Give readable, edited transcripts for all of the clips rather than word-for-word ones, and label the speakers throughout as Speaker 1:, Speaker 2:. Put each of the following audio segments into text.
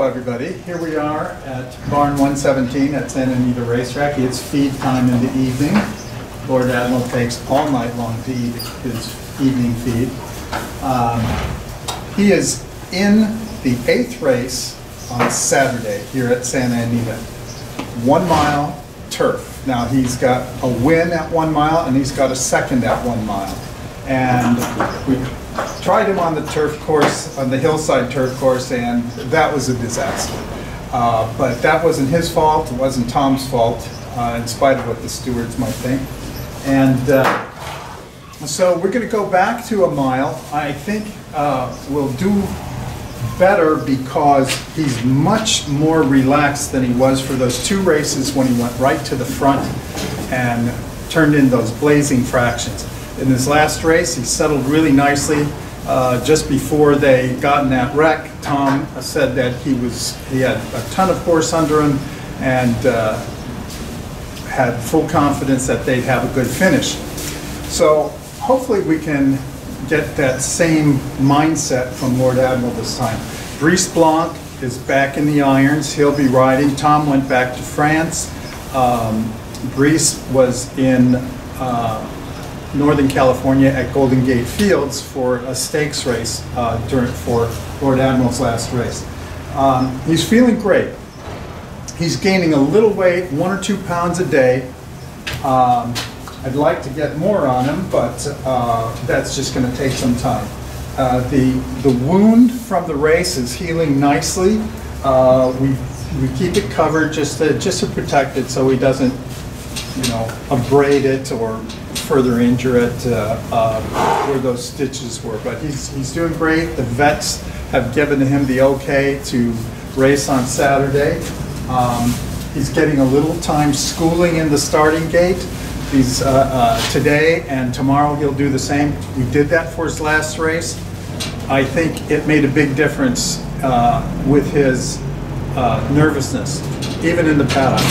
Speaker 1: Hello everybody, here we are at Barn 117 at Santa Anita Racetrack. It's feed time in the evening. Lord Admiral takes all night long to eat his evening feed. He is in the 8th race on Saturday here at Santa Anita. 1 mile turf. Now he's got a win at 1 mile and he's got a second at 1 mile. And we tried him on the turf course, on the hillside turf course, and that was a disaster. But that wasn't his fault, it wasn't Tom's fault, in spite of what the stewards might think. And so we're going to go back to 1 mile. I think we'll do better because he's much more relaxed than he was for those 2 races when he went right to the front and turned in those blazing fractions. In his last race, he settled really nicely. Just before they got in that wreck, Tom said that he had a ton of horse under him and had full confidence that they'd have a good finish. So hopefully we can get that same mindset from Lord Admiral this time. Brice Blanc is back in the irons. He'll be riding. Tom went back to France. Brice was in Northern California at Golden Gate Fields for a stakes race for Lord Admiral's last race. He's feeling great. He's gaining a little weight, 1 or 2 pounds a day. I'd like to get more on him, but that's just going to take some time. The wound from the race is healing nicely. We keep it covered just to protect it so he doesn't, abrade it or further injure it where those stitches were. But he's doing great. The vets have given him the okay to race on Saturday. He's getting a little time schooling in the starting gate. He's today and tomorrow he'll do the same. We did that for his last race. I think it made a big difference with his nervousness, even in the paddock.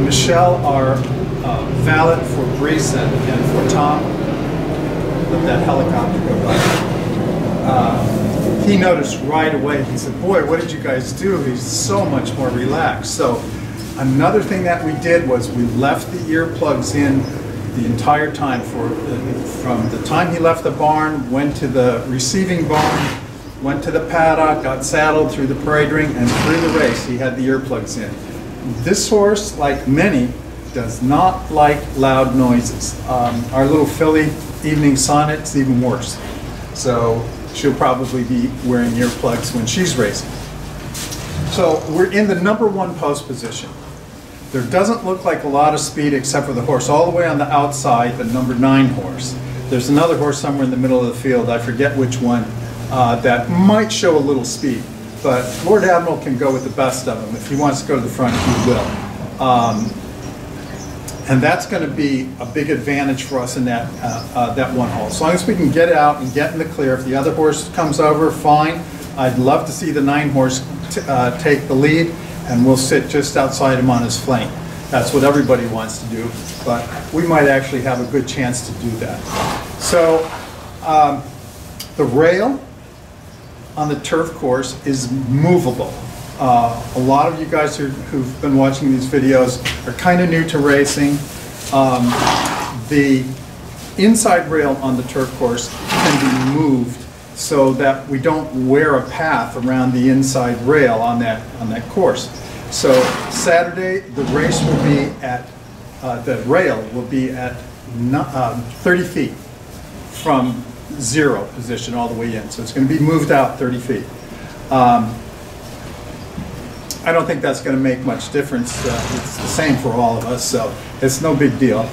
Speaker 1: Michelle, our valet for Brice and for Tom, let that helicopter go by. He noticed right away. He said, "Boy, what did you guys do? He's so much more relaxed." So another thing that we did was we left the earplugs in the entire time from the time he left the barn, went to the receiving barn, went to the paddock, got saddled through the parade ring, and through the race he had the earplugs in. This horse, like many, does not like loud noises. Our little filly, Evening Sonnet's even worse. So she'll probably be wearing earplugs when she's racing. So we're in the #1 post position. There doesn't look like a lot of speed except for the horse all the way on the outside, the #9 horse. There's another horse somewhere in the middle of the field, I forget which one, that might show a little speed. But Lord Admiral can go with the best of them. If he wants to go to the front, he will. And that's going to be a big advantage for us in that 1 hole. As long as we can get out and get in the clear. If the other horse comes over, fine. I'd love to see the 9 horse take the lead, and we'll sit just outside him on his flank. That's what everybody wants to do, but we might actually have a good chance to do that. So the rail on the turf course is movable. A lot of you guys who've been watching these videos are kind of new to racing. The inside rail on the turf course can be moved so that we don't wear a path around the inside rail on that course. So Saturday the race will be at the rail will be at 30 feet from 0 position all the way in. So it's going to be moved out 30 feet. I don't think that's going to make much difference. It's the same for all of us, so it's no big deal.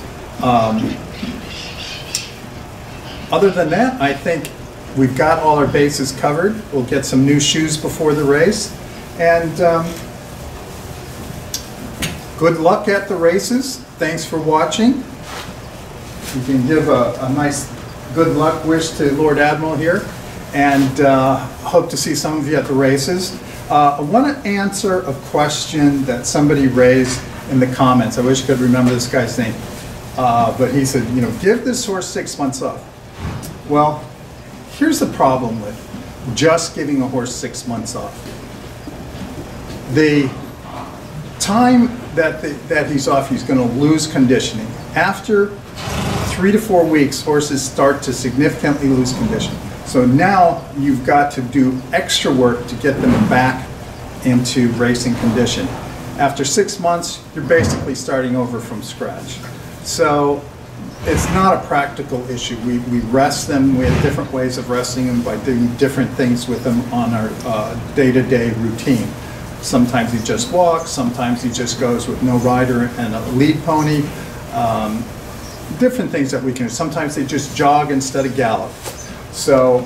Speaker 1: Other than that, I think we've got all our bases covered. We'll get some new shoes before the race. And good luck at the races. Thanks for watching. You can give a nice good luck wish to Lord Admiral here. And hope to see some of you at the races. I want to answer a question that somebody raised in the comments. I wish I could remember this guy's name. But he said, give this horse 6 months off. Well, here's the problem with just giving a horse 6 months off. The time that he's off, he's going to lose conditioning. After 3 to 4 weeks, horses start to significantly lose condition. So now you've got to do extra work to get them back into racing condition. After 6 months, you're basically starting over from scratch. So it's not a practical issue. We rest them. We have different ways of resting them by doing different things with them on our day-to-day routine. Sometimes he just walks, sometimes he just goes with no rider and a lead pony. Different things that we can do. Sometimes they just jog instead of gallop. So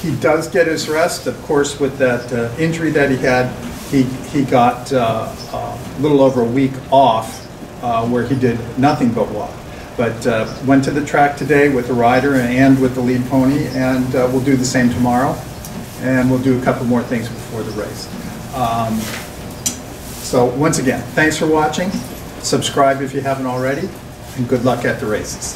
Speaker 1: he does get his rest. Of course, with that injury that he had, he got a little over a week off where he did nothing but walk. But went to the track today with the rider and with the lead pony, and we'll do the same tomorrow. And we'll do a couple more things before the race. So once again, thanks for watching. Subscribe if you haven't already, and good luck at the races.